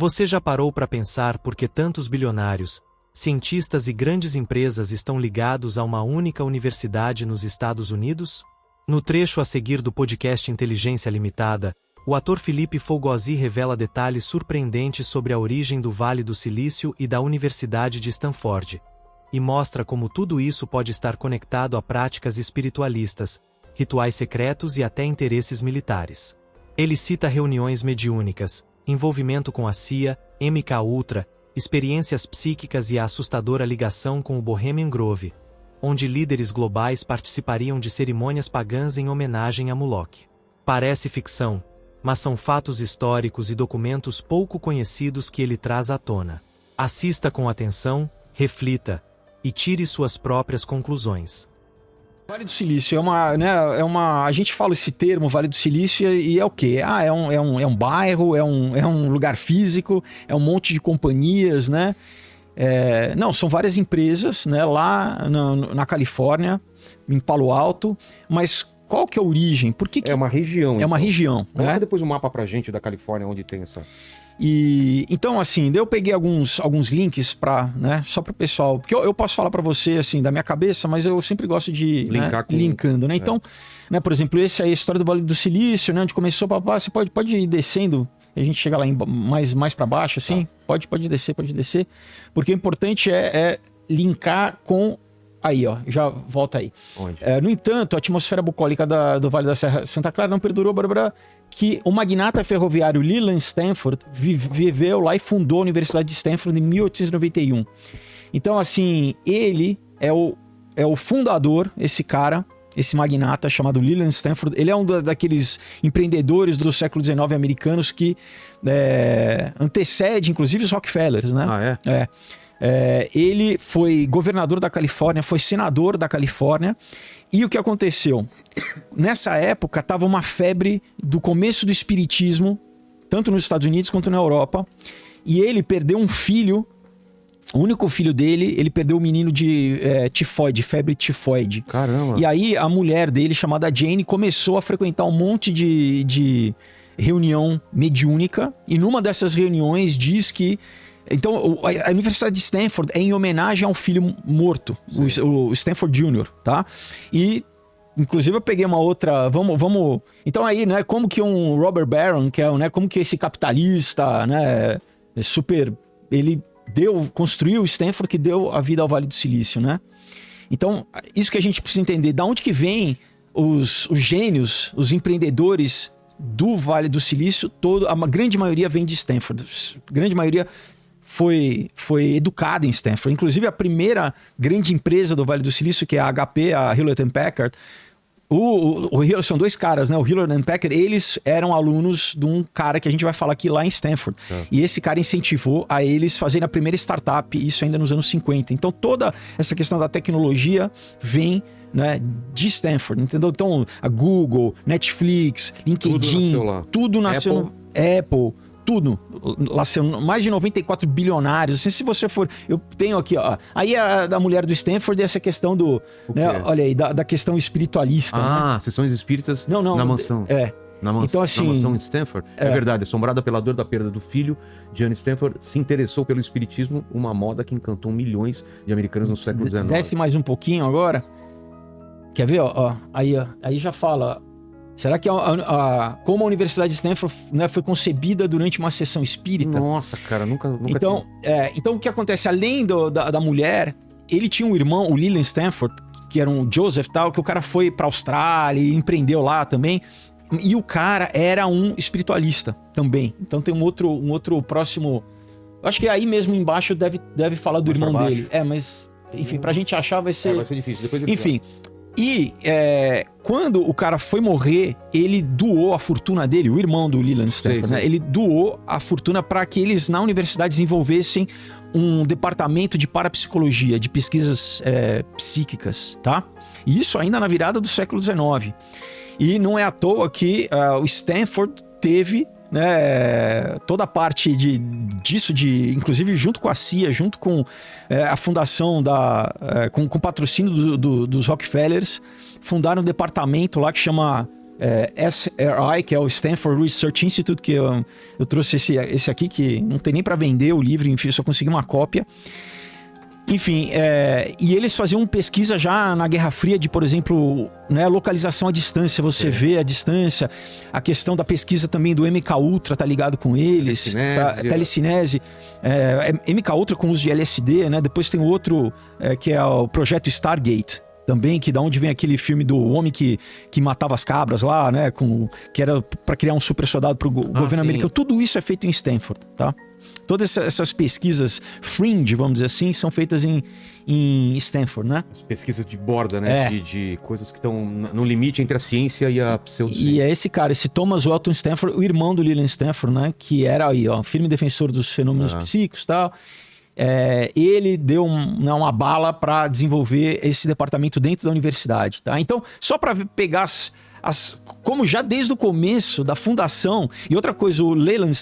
Você já parou para pensar por que tantos bilionários, cientistas e grandes empresas estão ligados a uma única universidade nos Estados Unidos? No trecho a seguir do podcast Inteligência Limitada, o ator Philippe Fogosy revela detalhes surpreendentes sobre a origem do Vale do Silício e da Universidade de Stanford, e mostra como tudo isso pode estar conectado a práticas espiritualistas, rituais secretos e até interesses militares. Ele cita reuniões mediúnicas, envolvimento com a CIA, MKUltra, experiências psíquicas e a assustadora ligação com o Bohemian Grove, onde líderes globais participariam de cerimônias pagãs em homenagem a Moloch. Parece ficção, mas são fatos históricos e documentos pouco conhecidos que ele traz à tona. Assista com atenção, reflita e tire suas próprias conclusões. Vale do Silício a gente fala esse termo, Vale do Silício, e é o quê? É um bairro, é um lugar físico, é um monte de companhias, né? Não, são várias empresas, né, lá na Califórnia, em Palo Alto, mas qual que é a origem? Por que É uma região. É uma região, né? Coloca depois um mapa pra gente da Califórnia, onde tem essa... Então, assim, eu peguei alguns links né, só para o pessoal, porque eu posso falar para você, assim, da minha cabeça, mas eu sempre gosto de linkando, né? Então, né, por exemplo, esse aí é a história do Vale do Silício, né, onde começou, você pode ir descendo, a gente chega lá mais para baixo, assim, pode descer, porque o importante é linkar com... Aí, ó, já volta aí. No entanto, a atmosfera bucólica do Vale da Serra Santa Clara não perdurou, que o magnata ferroviário Leland Stanford viveu lá e fundou a Universidade de Stanford em 1891. Então, assim, ele é o fundador, esse cara, esse magnata chamado Leland Stanford. Ele é um daqueles empreendedores do século XIX americanos que antecede, inclusive, os Rockefellers, né? Ele foi governador da Califórnia, foi senador da Califórnia. E o que aconteceu? Nessa época, estava uma febre do começo do espiritismo, tanto nos Estados Unidos quanto na Europa. E ele perdeu um filho, o único filho dele, ele perdeu o menino de tifoide, febre tifoide. Caramba! E aí a mulher dele, chamada Jane, começou a frequentar um monte de reunião mediúnica. E numa dessas reuniões diz que... Então, a Universidade de Stanford é em homenagem ao filho morto, o Stanford Jr., tá? E, inclusive, eu peguei uma outra... Vamos... Então, aí, né, como que um Robert Barron, que é, né, como que esse capitalista, né, super... Ele construiu o Stanford que deu a vida ao Vale do Silício, né? Então, isso que a gente precisa entender. Da onde que vem os gênios, os empreendedores do Vale do Silício? A grande maioria vem de Stanford. A grande maioria... foi educada em Stanford. Inclusive, a primeira grande empresa do Vale do Silício, que é a HP, a Hewlett Packard, são dois caras, né? O Hewlett Packard, eles eram alunos de um cara que a gente vai falar aqui lá em Stanford. E esse cara incentivou a eles fazerem a primeira startup, isso ainda nos anos 50. Então, toda essa questão da tecnologia vem, né, de Stanford, entendeu? Então, a Google, Netflix, LinkedIn, tudo nasceu no Apple. Tudo. Lá são mais de 94 bilionários. Assim, se você for... Eu tenho aqui, ó. Aí a da mulher do Stanford é essa questão do... Né, olha aí, da questão espiritualista. Né? Sessões espíritas na mansão. Então, assim, na mansão de Stanford. É verdade, assombrada pela dor da perda do filho, Jane Stanford se interessou pelo espiritismo, uma moda que encantou milhões de americanos no século XIX. Desce mais um pouquinho agora. Quer ver? Aí já fala... Será que como a Universidade de Stanford, né, foi concebida durante uma sessão espírita? Nossa, cara, nunca então, então, o que acontece? Além da mulher, ele tinha um irmão, o Leland Stanford, que era um Joseph tal, que o cara foi pra Austrália e empreendeu lá também. E o cara era um espiritualista também. Então tem um outro próximo... Acho que aí mesmo embaixo deve falar do irmão dele. Mas, enfim, pra gente achar vai ser... vai ser difícil. Depois enfim... E quando o cara foi morrer, ele doou a fortuna dele, o irmão do Leland Stanford, né? Ele doou a fortuna para que eles na universidade desenvolvessem um departamento de parapsicologia, de pesquisas psíquicas, tá? E isso ainda na virada do século XIX. E não é à toa que o Stanford teve, né, toda a parte disso, inclusive junto com a CIA, junto com a fundação com o patrocínio dos Rockefellers, fundaram um departamento lá que chama SRI, que é o Stanford Research Institute, que eu trouxe esse aqui, que não tem nem para vender o livro, enfim, só consegui uma cópia. Enfim, e eles faziam pesquisa já na Guerra Fria de, por exemplo, né, localização à distância, você vê a distância, a questão da pesquisa também do MKUltra tá ligado com eles, telecinese, MKUltra com uso de LSD, né? Depois tem outro que é o projeto Stargate, também, que da onde vem aquele filme do homem que matava as cabras lá, né? Que era para criar um super soldado pro governo americano. Tudo isso é feito em Stanford, tá? Todas essas pesquisas fringe, vamos dizer assim, são feitas em Stanford, né? As pesquisas de borda, né? De coisas que estão no limite entre a ciência e a pseudociência. E é esse cara, esse Thomas Welton Stanford, o irmão do Leland Stanford, né? Que era aí, ó, firme defensor dos fenômenos psíquicos e tal. Ele deu uma bala para desenvolver esse departamento dentro da universidade, tá? Então, só para pegar como já desde o começo da fundação, e outra coisa, o Leland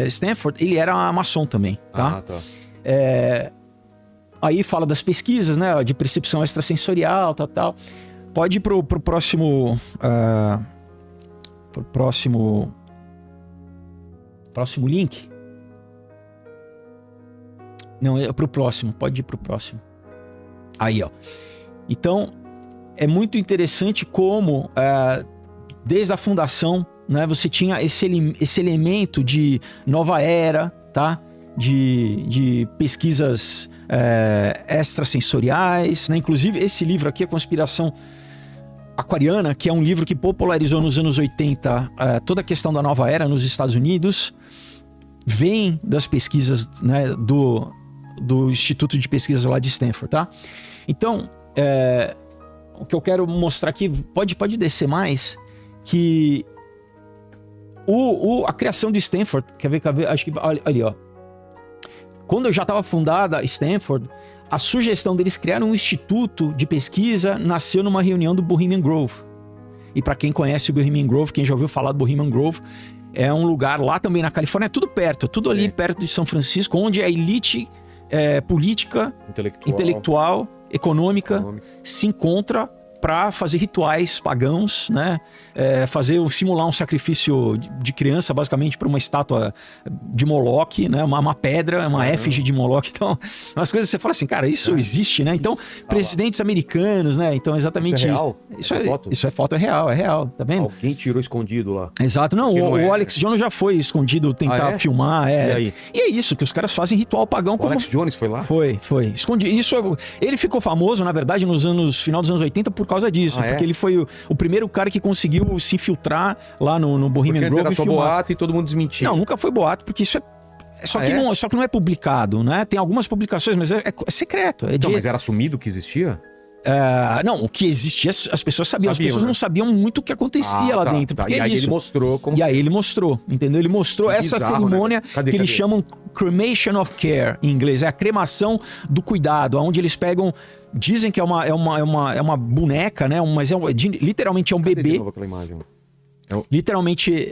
Stanford, ele era maçom também, tá? Aí fala das pesquisas, né, de percepção extrasensorial, tal. Pode ir pro próximo link. Não, é pro próximo, pode ir pro próximo. Aí, ó. Então, é muito interessante como, desde a fundação, né, você tinha esse elemento de nova era, tá? De pesquisas extrasensoriais, né? Inclusive, esse livro aqui, A Conspiração Aquariana, que é um livro que popularizou nos anos 80 toda a questão da nova era nos Estados Unidos, vem das pesquisas, né, do Instituto de Pesquisas lá de Stanford, tá? Então, o que eu quero mostrar aqui, pode descer mais, que a criação de Stanford, quer ver, acho que ali, ó. Quando já estava fundada Stanford, a sugestão deles criar um instituto de pesquisa nasceu numa reunião do Bohemian Grove. E para quem conhece o Bohemian Grove, quem já ouviu falar do Bohemian Grove, é um lugar lá também na Califórnia, é tudo perto, tudo ali perto de São Francisco, onde a elite política, intelectual, econômica se encontra para fazer rituais pagãos, né? Simular um sacrifício de criança, basicamente, para uma estátua de Moloque, né? Uma pedra, uma efígie de Moloque. Então, umas coisas que você fala assim, cara, isso existe, né? Então, presidentes americanos, né? Então, exatamente isso. É real? Isso é foto, é real, tá vendo? Alguém tirou escondido lá. Exato, não, o Alex Jones já foi escondido tentar filmar. E aí? E é isso, que os caras fazem ritual pagão. O Alex Jones foi lá? Foi. Escondido. Ele ficou famoso, na verdade, final dos anos 80 por causa disso, porque ele foi o primeiro cara que conseguiu se infiltrar lá no Bohemian Grove e filmar. Boato e todo mundo desmentia. Não, nunca foi boato, porque isso só que não é publicado, né? Tem algumas publicações, mas é secreto. Mas era assumido que existia? Não, o que existia, as pessoas sabiam. As pessoas não sabiam muito o que acontecia lá dentro. Porque e aí ele mostrou como... E aí ele mostrou, entendeu? Ele mostrou essa cerimônia, né? Cadê? Eles chamam cremation of care, em inglês. É a cremação do cuidado, onde eles pegam... Dizem que é uma boneca, né? Mas literalmente é um bebê. De novo aquela imagem? Literalmente,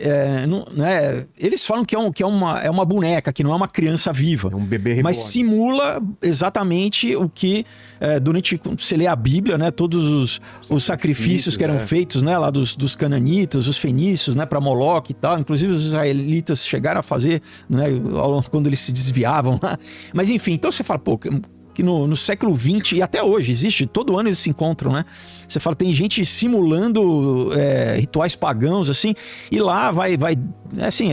eles falam que é uma boneca, que não é uma criança viva. É um bebê reborn. Mas simula exatamente o que, durante você lê a Bíblia, né, todos os sacrifícios que eram feitos, né, lá dos cananitas, os fenícios, né, para Moloque e tal. Inclusive os israelitas chegaram a fazer, né, quando eles se desviavam lá. Mas enfim, então você fala, pô... que no século XX, e até hoje existe, todo ano eles se encontram, né? Você fala, tem gente simulando rituais pagãos, assim, e lá vai assim,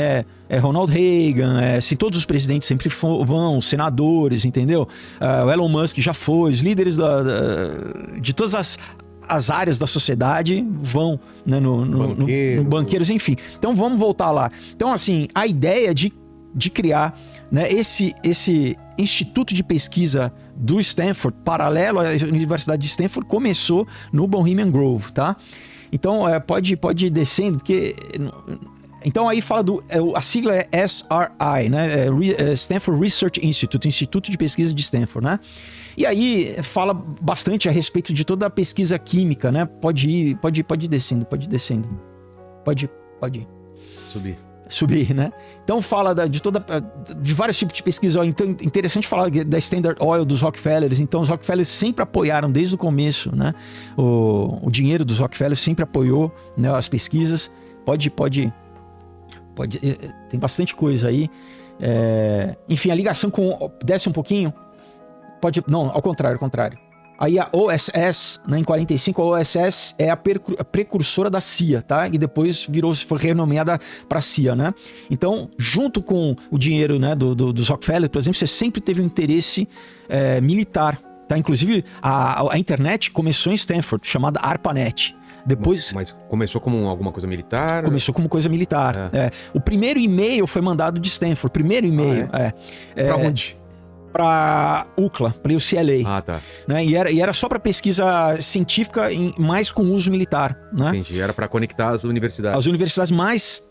Ronald Reagan, assim, todos os presidentes sempre vão, senadores, entendeu? O Elon Musk já foi, os líderes de todas as áreas da sociedade vão, né, no banqueiros, enfim. Então vamos voltar lá. Então, assim, a ideia de criar, né, esse instituto de pesquisa do Stanford, paralelo à Universidade de Stanford, começou no Bohemian Grove, tá? Então, pode ir descendo, porque... Então, aí fala a sigla é SRI, né? Stanford Research Institute, Instituto de Pesquisa de Stanford, né? E aí fala bastante a respeito de toda a pesquisa química, né? Pode ir descendo. Pode ir. Subir. subir, né? Então fala de vários tipos de pesquisa. Então interessante falar da Standard Oil, dos Rockefellers. Então os Rockefellers sempre apoiaram desde o começo, né? O dinheiro dos Rockefellers sempre apoiou, né, as pesquisas. Pode, tem bastante coisa aí. Enfim, a ligação com... Desce um pouquinho. Não, ao contrário. Aí a OSS, né, em 45, a OSS é a precursora da CIA, tá? E depois foi renomeada para CIA, né? Então, junto com o dinheiro, né, dos Rockefeller, por exemplo, você sempre teve um interesse militar, tá? Inclusive, a internet começou em Stanford, chamada ARPANET. Depois... Mas começou como alguma coisa militar? Começou como coisa militar. O primeiro e-mail foi mandado de Stanford. Primeiro e-mail. Pra onde? Para UCLA, para UCLA. Ah, tá. Né? E era só para pesquisa científica, mais com uso militar. Né? Entendi, era para conectar as universidades. As universidades mais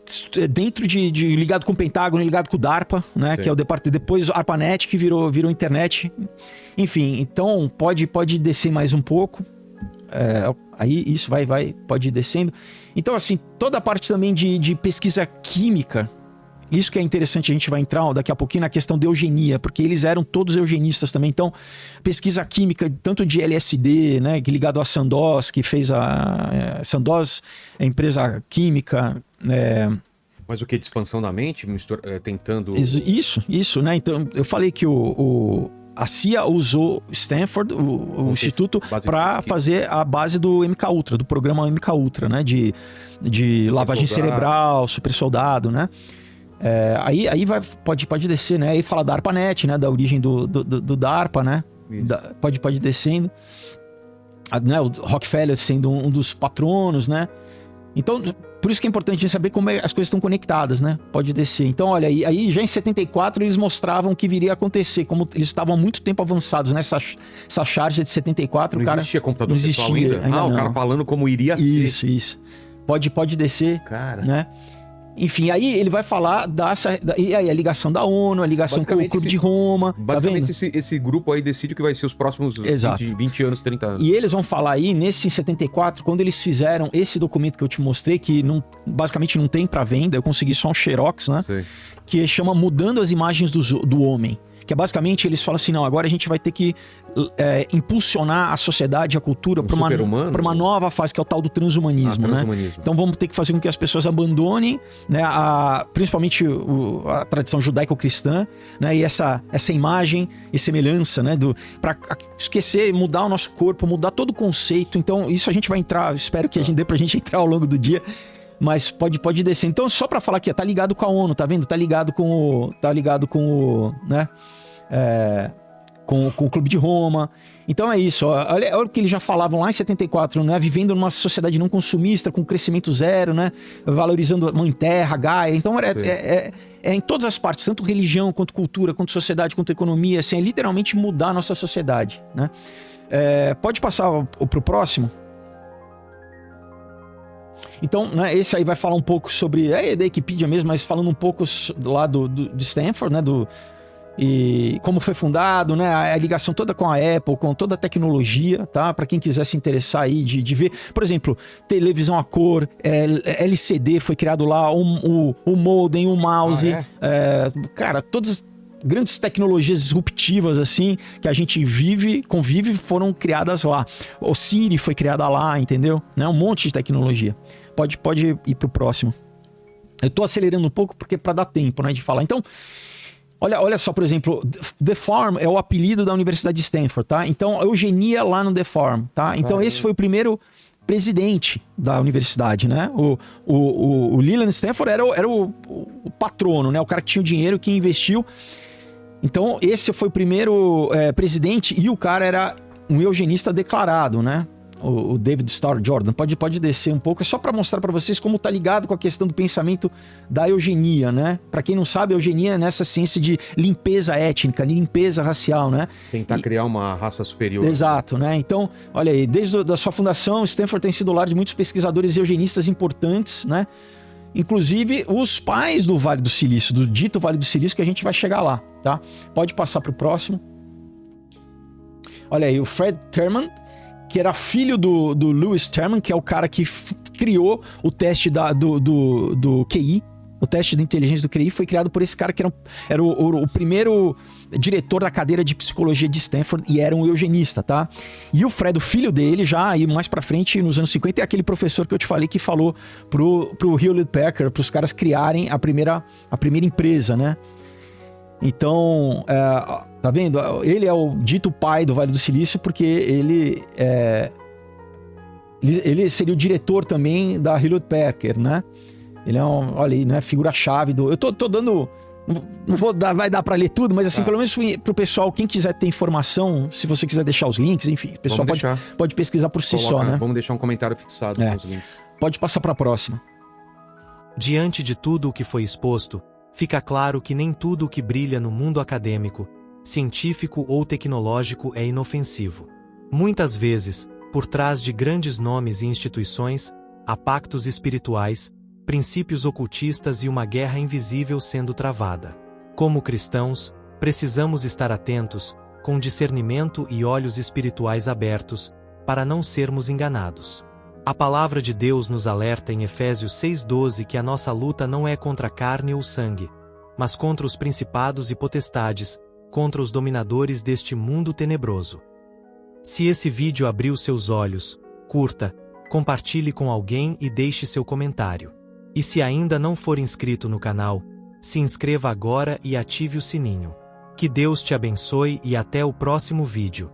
dentro de ligado com o Pentágono, ligado com o DARPA, né? Que é o departamento. Depois o ARPANET, que virou internet. Enfim, então pode descer mais um pouco. Aí isso pode ir descendo. Então, assim, toda a parte também de pesquisa química. Isso que é interessante, a gente vai entrar daqui a pouquinho na questão de eugenia, porque eles eram todos eugenistas também. Então, pesquisa química, tanto de LSD, né, ligado a Sandoz, que fez Sandoz, a empresa química. Mas o que? De expansão da mente? Tentando... Isso, né? Então, eu falei que a CIA usou Stanford, o instituto, para fazer a base do MKUltra, do programa MKUltra, né? De lavagem cerebral, super soldado, né? Aí pode descer, né? Aí fala da ARPANET, né? Da origem do DARPA, né? Pode descendo. Né? O Rockefeller sendo um dos patronos, né? Então, por isso que é importante a gente saber como as coisas estão conectadas, né? Pode descer. Então, olha, aí já em 74 eles mostravam o que viria a acontecer, como eles estavam há muito tempo avançados nessa charge de 74. Não existia computador pessoal ainda? O cara falando como iria ser. Isso. Pode descer, cara, né? Enfim, aí ele vai falar e aí a ligação da ONU, a ligação com o Clube de Roma. Basicamente, esse grupo aí decide o que vai ser os próximos 20 anos, 30 anos. E eles vão falar aí, em 74, quando eles fizeram esse documento que eu te mostrei, que basicamente não tem para venda, eu consegui só um xerox, né? Sei. Que chama Mudando as Imagens do Homem. Que é basicamente, eles falam assim, não, agora a gente vai ter que impulsionar a sociedade, a cultura para uma nova fase, que é o tal do transhumanismo, né? Então vamos ter que fazer com que as pessoas abandonem, né, principalmente a tradição judaico-cristã, né, e essa imagem e semelhança, né, para esquecer, mudar o nosso corpo, mudar todo o conceito. Então isso a gente vai entrar, espero que dê pra gente entrar ao longo do dia. Mas pode descer. Então, só para falar aqui, tá ligado com a ONU, tá vendo? Tá ligado com o né? Com o Clube de Roma. Então é isso. Olha o que eles já falavam lá em 74, né? Vivendo numa sociedade não consumista, com crescimento zero, né? Valorizando a mãe terra, Gaia. Então é em todas as partes, tanto religião, quanto cultura, quanto sociedade, quanto economia. Assim, é literalmente mudar a nossa sociedade, né? Pode passar pro próximo? Então, né, esse aí vai falar um pouco sobre... da Wikipedia mesmo, mas falando um pouco lá de Stanford, né? E como foi fundado, né? A ligação toda com a Apple, com toda a tecnologia, tá? Para quem quiser se interessar aí de ver. Por exemplo, televisão a cor, LCD foi criado lá, o modem, o mouse. Cara, todas as grandes tecnologias disruptivas, assim, que a gente convive, foram criadas lá. O Siri foi criada lá, entendeu? Né? Um monte de tecnologia. Pode ir pro próximo. Eu tô acelerando um pouco porque para dar tempo, né, de falar. Então, olha só, por exemplo, The Farm é o apelido da Universidade de Stanford, tá? Então, eugenia lá no The Farm, tá? Então, esse foi o primeiro presidente da universidade, né? O Leland Stanford era o patrono, né? O cara que tinha o dinheiro, que investiu. Então, esse foi o primeiro presidente, e o cara era um eugenista declarado, né? O David Starr Jordan. Pode descer um pouco, é só para mostrar para vocês como tá ligado com a questão do pensamento da eugenia, né? Para quem não sabe, a eugenia é nessa ciência de limpeza étnica, limpeza racial, né? Tentar criar uma raça superior. Exato, né? Então, olha aí, desde a sua fundação, Stanford tem sido lar de muitos pesquisadores eugenistas importantes, né? Inclusive os pais do Vale do Silício, do dito Vale do Silício, que a gente vai chegar lá, tá? Pode passar para o próximo. Olha aí, o Fred Terman, que era filho do Lewis Terman, que é o cara que criou o teste do QI, O teste de inteligência do QI foi criado por esse cara que era o primeiro diretor da cadeira de psicologia de Stanford e era um eugenista, tá? E o Fred, o filho dele, já aí mais pra frente, nos anos 50, é aquele professor que eu te falei que falou pro Hewlett Packard, pros caras criarem a primeira empresa, né? Então, tá vendo? Ele é o dito pai do Vale do Silício porque ele seria o diretor também da Hewlett Packard, né? Ele é olha aí, né? Figura-chave do... Eu tô dando... Não vai dar pra ler tudo, mas assim, pelo menos pro pessoal, quem quiser ter informação, se você quiser deixar os links, enfim, o pessoal pode pesquisar por si só, né? Vamos deixar um comentário fixado com os links. Pode passar pra próxima. Diante de tudo o que foi exposto, fica claro que nem tudo o que brilha no mundo acadêmico, científico ou tecnológico é inofensivo. Muitas vezes, por trás de grandes nomes e instituições, há pactos espirituais, princípios ocultistas e uma guerra invisível sendo travada. Como cristãos, precisamos estar atentos, com discernimento e olhos espirituais abertos, para não sermos enganados. A palavra de Deus nos alerta em Efésios 6,12 que a nossa luta não é contra carne ou sangue, mas contra os principados e potestades, contra os dominadores deste mundo tenebroso. Se esse vídeo abriu seus olhos, curta, compartilhe com alguém e deixe seu comentário. E se ainda não for inscrito no canal, se inscreva agora e ative o sininho. Que Deus te abençoe e até o próximo vídeo.